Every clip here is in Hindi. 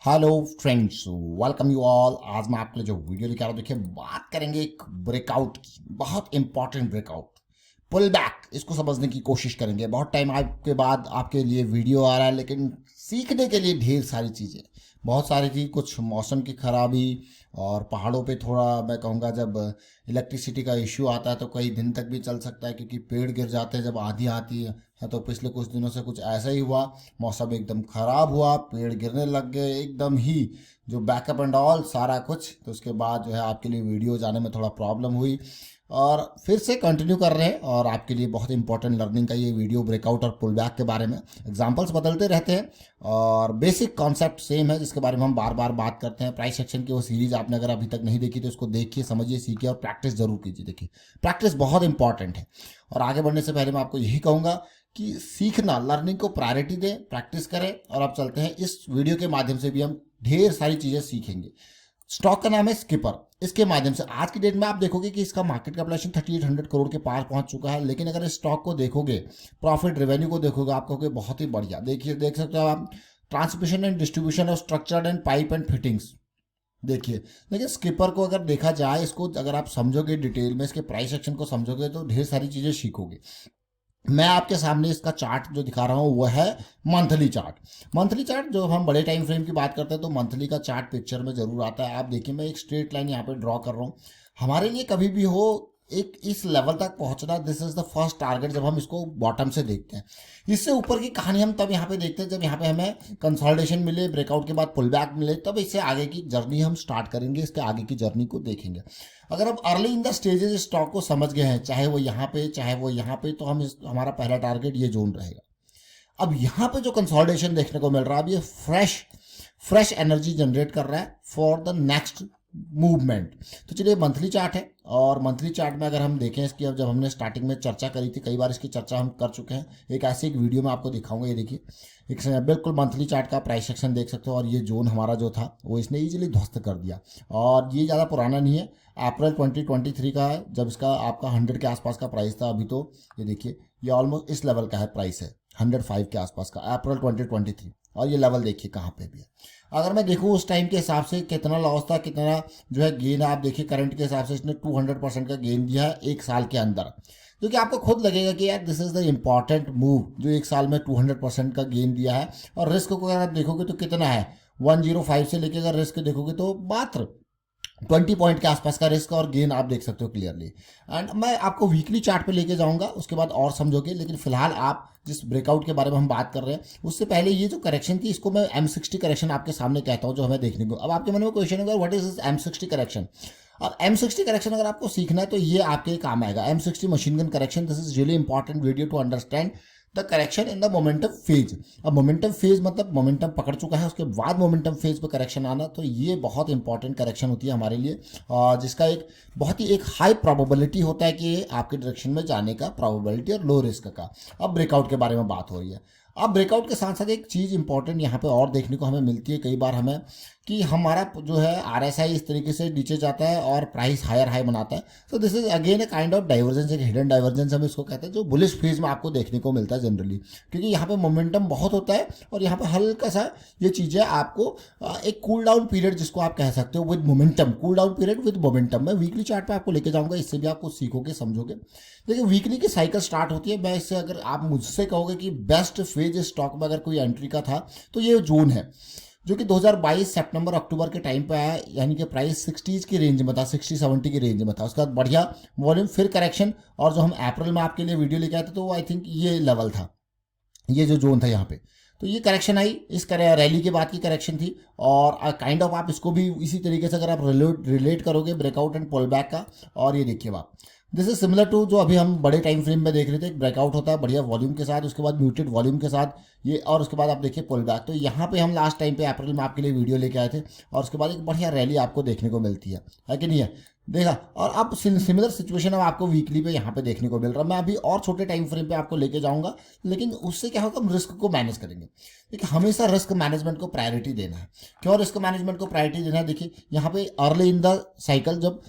Hello friends, welcome you all. आज मैं आपके लिए जो वीडियो लेकर आ रहा हूँ, देखिए बात करेंगे एक ब्रेकआउट की, बहुत इंपॉर्टेंट ब्रेकआउट, पुल बैक। इसको समझने की कोशिश करेंगे। बहुत टाइम आपके बाद आपके लिए वीडियो आ रहा है, लेकिन सीखने के लिए ढेर सारी चीज़ें, बहुत सारी थी। कुछ मौसम की खराबी और पहाड़ों पे थोड़ा मैं कहूँगा जब इलेक्ट्रिसिटी का इश्यू आता है तो कई दिन तक भी चल सकता है, क्योंकि पेड़ गिर जाते हैं जब आंधी आती है। तो पिछले कुछ दिनों से कुछ ऐसा ही हुआ, मौसम एकदम ख़राब हुआ, पेड़ गिरने लग गए एकदम ही, जो बैकअप एंड ऑल सारा कुछ। तो उसके बाद जो है आपके लिए वीडियो जाने में थोड़ा प्रॉब्लम हुई, और फिर से कंटिन्यू कर रहे हैं। और आपके लिए बहुत इंपॉर्टेंट लर्निंग का ये वीडियो ब्रेकआउट और पुल बैक के बारे में। एग्जांपल्स बदलते रहते हैं और बेसिक कॉन्सेप्ट सेम है, जिसके बारे में हम बार बार बात करते हैं। प्राइस सेक्शन की वो सीरीज आपने अगर अभी तक नहीं देखी तो उसको देखिए, समझिए, सीखिए और प्रैक्टिस जरूर कीजिए। देखिए प्रैक्टिस बहुत इंपॉर्टेंट है। और आगे बढ़ने से पहले मैं आपको यही कहूँगा कि सीखना, लर्निंग को प्रायोरिटी दें, प्रैक्टिस करें। और अब चलते हैं, इस वीडियो के माध्यम से भी हम ढेर सारी चीज़ें सीखेंगे। स्टॉक का नाम है स्किपर। इसके माध्यम से आज की डेट में आप देखोगे कि इसका मार्केट कैपिटलाइजेशन 3800 करोड़ के पार पहुंच चुका है। लेकिन अगर इस स्टॉक को देखोगे, प्रॉफिट रेवेन्यू को देखोगे, आप कहोगे बहुत ही बढ़िया। देखिए, देख सकते हो आप, transmission and distribution of structured and pipe and fittings. देखिए, लेकिन स्किपर को अगर देखा जाए, इसको अगर आप समझोगे डिटेल में, इसके प्राइस सेक्शन को समझोगे तो ढेर सारी चीज़ें सीखोगे। मैं आपके सामने इसका चार्ट जो दिखा रहा हूँ वो है मंथली चार्ट। मंथली चार्ट, जो हम बड़े टाइम फ्रेम की बात करते हैं तो मंथली का चार्ट पिक्चर में जरूर आता है। आप देखिए, मैं एक स्ट्रेट लाइन यहाँ पे ड्रॉ कर रहा हूँ। हमारे लिए कभी भी हो एक इस लेवल तक पहुंचना, this is the first target, जब हम इसको बॉटम से देखते हैं। इससे ऊपर की कहानी हम तब यहाँ पे देखते हैं जब यहाँ पे हमें कंसोलिडेशन मिले, ब्रेकआउट के बाद पुल बैक मिले, तब इससे आगे की जर्नी हम स्टार्ट करेंगे, इसके आगे की जर्नी को देखेंगे। अगर आप early in the stages stock को समझ गए हैं, चाहे वो यहाँ पे चाहे वो यहाँ पे, तो हमारा पहला टारगेट ये जोन रहेगा। अब यहाँ पे जो कंसोलिडेशन देखने को मिल रहा है, अब ये फ्रेश एनर्जी जनरेट कर रहा है फॉर द नेक्स्ट मूवमेंट। तो चलिए, मंथली चार्ट है, और मंथली चार्ट में अगर हम देखें इसकी, अब जब हमने स्टार्टिंग में चर्चा करी थी, कई बार इसकी चर्चा हम कर चुके हैं, एक ऐसे एक वीडियो में आपको दिखाऊंगा। ये देखिए, एक बिल्कुल मंथली चार्ट का प्राइस सेक्शन देख सकते हो, और ये जोन हमारा जो था वो इसने इजीली ध्वस्त कर दिया। और ये ज़्यादा पुराना नहीं है, अप्रैल 2023 का है, जब इसका आपका 100 के आसपास का प्राइस था। अभी तो ये देखिए, ये ऑलमोस्ट इस लेवल का है, प्राइस है 105 के आसपास का, अप्रैल 2023। और ये लेवल देखिए कहाँ पे भी है। अगर मैं देखूँ उस टाइम के हिसाब से कितना लॉस था, कितना जो है गेन है, आप देखिए करंट के हिसाब से इसने 200% का गेन दिया है एक साल के अंदर। जो कि आपको खुद लगेगा कि यार this is the important move, जो एक साल में 200% का गेन दिया है। और रिस्क को अगर आप देखोगे तो कितना है, 105 से लेके अगर रिस्क देखोगे तो मात्र 20 पॉइंट के आसपास का रिस्क और गेन आप देख सकते हो क्लियरली। एंड मैं आपको वीकली चार्ट पे लेके जाऊंगा, उसके बाद और समझोगे। लेकिन फिलहाल आप जिस ब्रेकआउट के बारे में हम बात कर रहे हैं, उससे पहले ये जो करेक्शन थी, इसको मैं M60 करेक्शन आपके सामने कहता हूँ, जो हमें देखने को। अब आपके मन में क्वेश्चन होगा, व्हाट इज M60 करेक्शन? और M60 करेक्शन अगर आपको सीखना है तो ये आपके काम आएगा। M60 machine gun correction, this is really important video to understand the correction in the momentum phase. अब मोमेंटम फेज मतलब मोमेंटम पकड़ चुका है, उसके बाद मोमेंटम फेज पे करेक्शन आना, तो ये बहुत इंपॉर्टेंट करेक्शन होती है हमारे लिए, जिसका एक बहुत ही एक हाई प्रोबेबिलिटी होता है कि आपके डायरेक्शन में जाने का प्रोबेबिलिटी, और लो रिस्क का। अब ब्रेकआउट के बारे में बात हो रही है। अब ब्रेकआउट के साथ साथ एक चीज़ इंपॉर्टेंट यहाँ पे और देखने को हमें मिलती है कई बार हमें, कि हमारा जो है RSI इस तरीके से नीचे जाता है और प्राइस हायर हाई बनाता है। So this is again a kind of divergence, एक हिडन डाइवर्जेंस हम इसको कहते हैं, जो बुलिश फेज में आपको देखने को मिलता है जनरली, क्योंकि यहाँ पे मोमेंटम बहुत होता है और यहाँ पे हल्का सा ये चीज़ें आपको एक कूल डाउन पीरियड, जिसको आप कह सकते हो with momentum, cool down period with momentum. मैं वीकली चार्ट पे आपको लेके जाऊँगा, इससे भी आपको सीखोगे, समझोगे। देखिए, वीकली की साइकिल स्टार्ट होती है। मैं इससे, अगर आप मुझसे कहोगे कि बेस्ट फेज स्टॉक में अगर कोई एंट्री का था, तो ये जोन है, जो कि 2022 सितंबर अक्टूबर के टाइम पे आया, यानी कि प्राइस 60s की रेंज में था, 60-70 की रेंज में था। उसके बाद बढ़िया वॉल्यूम, फिर करेक्शन, और जो हम अप्रैल में आपके लिए वीडियो लेके आए थे, तो वो आई थिंक ये लेवल था, ये जो जोन था यहाँ पे। तो ये करेक्शन आई, इस रैली के बाद की करेक्शन थी। और काइंड ऑफ आप इसको भी इसी तरीके से अगर आप रिलेट करोगे ब्रेकआउट एंड पुल बैक का, और ये देखिए आप, दिस इज सिमिलर टू जो अभी हम बड़े टाइम फ्रेम में देख रहे थे। एक ब्रेकआउट होता है बढ़िया वॉल्यूम के साथ, उसके बाद म्यूटेड वॉल्यूम के साथ ये, और उसके बाद आप देखिए पुल बैक। तो यहाँ पे हम लास्ट टाइम पे अप्रैल में आपके लिए वीडियो लेके आए थे, और उसके बाद एक बढ़िया रैली आपको देखने को मिलती है कि नहीं है? देखा। और अब सिमिलर सिचुएशन अब आपको वीकली पे यहाँ पे देखने को मिल रहा है। मैं अभी और छोटे टाइम फ्रेम पे आपको लेके जाऊंगा, लेकिन उससे क्या होगा, हम रिस्क को मैनेज करेंगे। देखिए हमेशा रिस्क मैनेजमेंट को प्रायोरिटी देना है। क्यों रिस्क मैनेजमेंट को प्रायोरिटी देना है? देखिए यहाँ पे अर्ली इन द साइकिल जब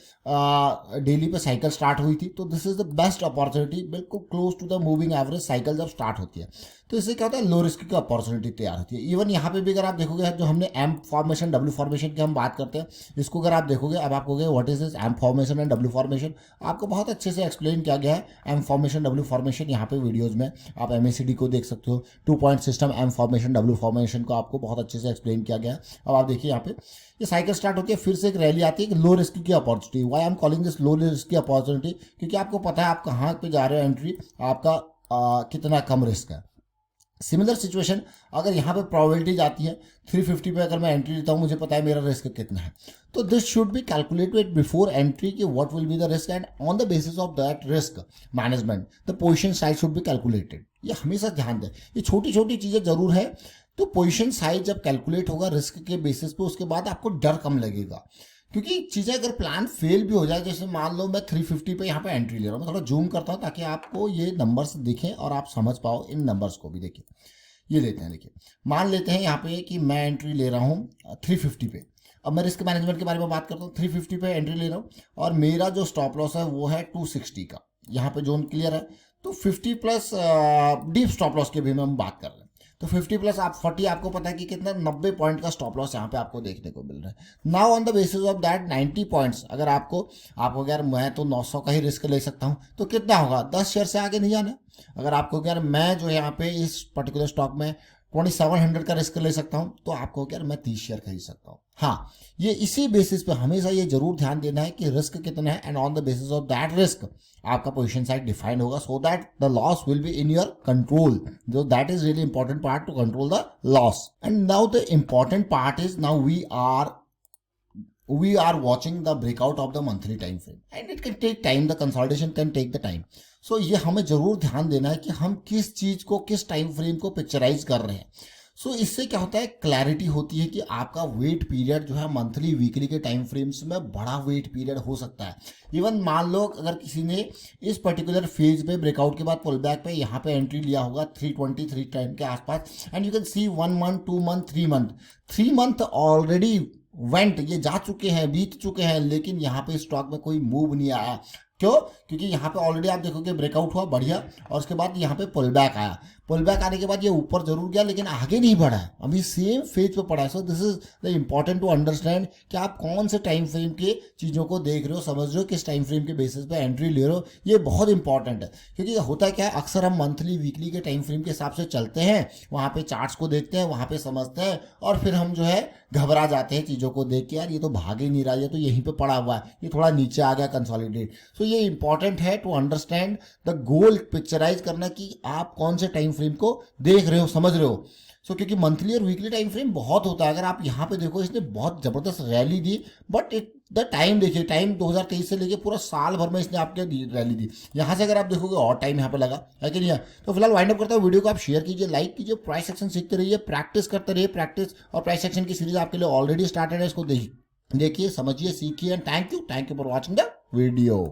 डेली पे साइकिल स्टार्ट हुई थी, तो this is the best opportunity, बिल्कुल close to the moving average cycle जब स्टार्ट होती है, तो इससे क्या होता है, लो रिस्क की अपॉर्चुनिटी तैयार होती है। इवन यहाँ पे भी अगर आप देखोगे, जो हमने एम फॉर्मेशन डब्ल्यू फॉर्मेशन की हम बात करते हैं, इसको अगर आप देखोगे, अब आप कहोगे what is this M formation and W formation, आपको बहुत अच्छे से एक्सप्लेन किया गया है एम फॉर्मेशन डब्ल्यू फॉर्मेशन। यहाँ पे वीडियोज में आप MACD को देख सकते हो, 2 point system M formation W formation को आपको बहुत अच्छे से एक्सप्लेन किया गया है। अब आप देखिए यहाँ पे ये साइकिल स्टार्ट होती है, फिर से एक रैली आती है कि लो रिस्क की opportunity. Why I am calling this low risk की अपॉर्चुनिटी? क्योंकि आपको पता है आप कहाँ पे जा रहे हो, एंट्री आपका कितना कम रिस्क है। सिमिलर सिचुएशन अगर यहाँ पे प्रोबेबिलिटी जाती है 350 पे, अगर मैं एंट्री लेता हूँ, मुझे पता है मेरा रिस्क कितना है, तो this should be calculated before entry कि what will be the risk, and on the basis of that risk management the position size should be calculated. ये हमेशा ध्यान दें, ये छोटी छोटी चीज़ें जरूर है। तो पोजीशन साइज जब कैलकुलेट होगा रिस्क के बेसिस पे, उसके बाद आपको डर कम लगेगा। क्योंकि चीज़ें अगर प्लान फेल भी हो जाए, जैसे मान लो मैं 350 पे यहाँ पे एंट्री ले रहा हूँ, मैं थोड़ा जूम करता हूँ ताकि आपको ये नंबर्स दिखें और आप समझ पाओ इन नंबर्स को भी। देखिए ये लेते हैं, देखिए मान लेते हैं यहाँ पे कि मैं एंट्री ले रहा हूँ 350 पे। अब मैं रिस्क मैनेजमेंट के बारे में बात करता हूँ, 350 पे एंट्री ले रहा हूँ और मेरा जो स्टॉप लॉस है वो है 260 का। यहाँ पे जोन क्लियर है, तो 50 प्लस डीप स्टॉप लॉस के भी हम बात कर रहे हैं, तो 50 प्लस आप 40, आपको पता है कि कितना 90 पॉइंट का स्टॉप लॉस यहाँ पे आपको देखने को मिल रहा है। Now on the basis of that 90 points, अगर आपको यार मैं तो 900 का ही रिस्क ले सकता हूँ, तो कितना होगा, 10 शेयर से आगे नहीं जाना। अगर आपको यार मैं जो यहाँ पे इस पर्टिकुलर स्टॉक में 2700 का रिस्क ले सकता हूँ, तो आपको यार मैं 30 शेयर खरीद सकता हूँ। हाँ, ये इसी बेसिस पे हमेशा ये जरूर ध्यान देना है कि रिस्क कितना है, and on the basis of that risk आपका पोजीशन साइज डिफाइंड होगा, so that the loss will be in your control. जो that is really important part to control the loss. And now the important part is, now we are watching the breakout of the monthly time frame, and it can take time, the consolidation can take the time. So ये हमें जरूर ध्यान देना है कि हम किस चीज को, किस टाइम फ्रेम को पिक्चराइज कर रहे हैं। सो इससे क्या होता है, क्लैरिटी होती है कि आपका वेट पीरियड जो है मंथली वीकली के टाइम फ्रेम्स में बड़ा वेट पीरियड हो सकता है। इवन मान लो अगर किसी ने इस पर्टिकुलर फेज पे ब्रेकआउट के बाद पुल बैक पे यहाँ पे एंट्री लिया होगा 320-310 के आसपास, and you can see 1 month 2 month 3 month already went, ये जा चुके हैं, बीत चुके हैं, लेकिन यहाँ पे स्टॉक में कोई मूव नहीं आया। क्यों? क्योंकि यहाँ पे ऑलरेडी आप देखोगे ब्रेकआउट हुआ बढ़िया, और उसके बाद यहाँ पे पुल बैक आया। पुल बैक आने के बाद ये ऊपर जरूर गया, लेकिन आगे नहीं बढ़ा है, अभी सेम फेज पे पड़ा है। So this is the important to understand कि आप कौन से टाइम फ्रेम के चीज़ों को देख रहे हो, समझ रहे हो, किस टाइम फ्रेम के बेसिस पे एंट्री ले रहे हो। ये बहुत इंपॉर्टेंट है, क्योंकि होता क्या है, अक्सर हम मंथली वीकली के टाइम फ्रेम के हिसाब से चलते हैं, वहाँ पे चार्ट्स को देखते हैं, वहाँ पे समझते हैं, और फिर हम जो है घबरा जाते हैं चीज़ों को देख के, यार ये तो भाग ही नहीं रहा, ये तो यहीं पे पड़ा हुआ है, ये थोड़ा नीचे आ गया कंसोलिडेट। सो ये इंपॉर्टेंट है to understand the goal, picturise करना कि आप कौन से टाइम फ्रेम को देख रहे हो, समझ रहे हो। सो क्योंकि मंथली और वीकली टाइम फ्रेम बहुत होता है। अगर आप यहाँ पे देखो, इसने बहुत जबरदस्त rally the, but the time देखिए, टाइम 2023 से लेके पूरा साल भर में इसने आपके रैली दी। यहाँ से अगर आप देखोगे और टाइम यहाँ पे लगा है कि नहीं है। तो फिलहाल वाइंड अप करता हूँ, वीडियो को आप शेयर कीजिए, लाइक कीजिए, प्राइस सेक्शन सीखते रहिए, प्रैक्टिस करते रहिए। प्रैक्टिस और प्राइस सेक्शन की सीरीज आपके लिए ऑलरेडी स्टार्टेड है, इसको देखिए, समझिए, सीखिए, and thank you for watching the video.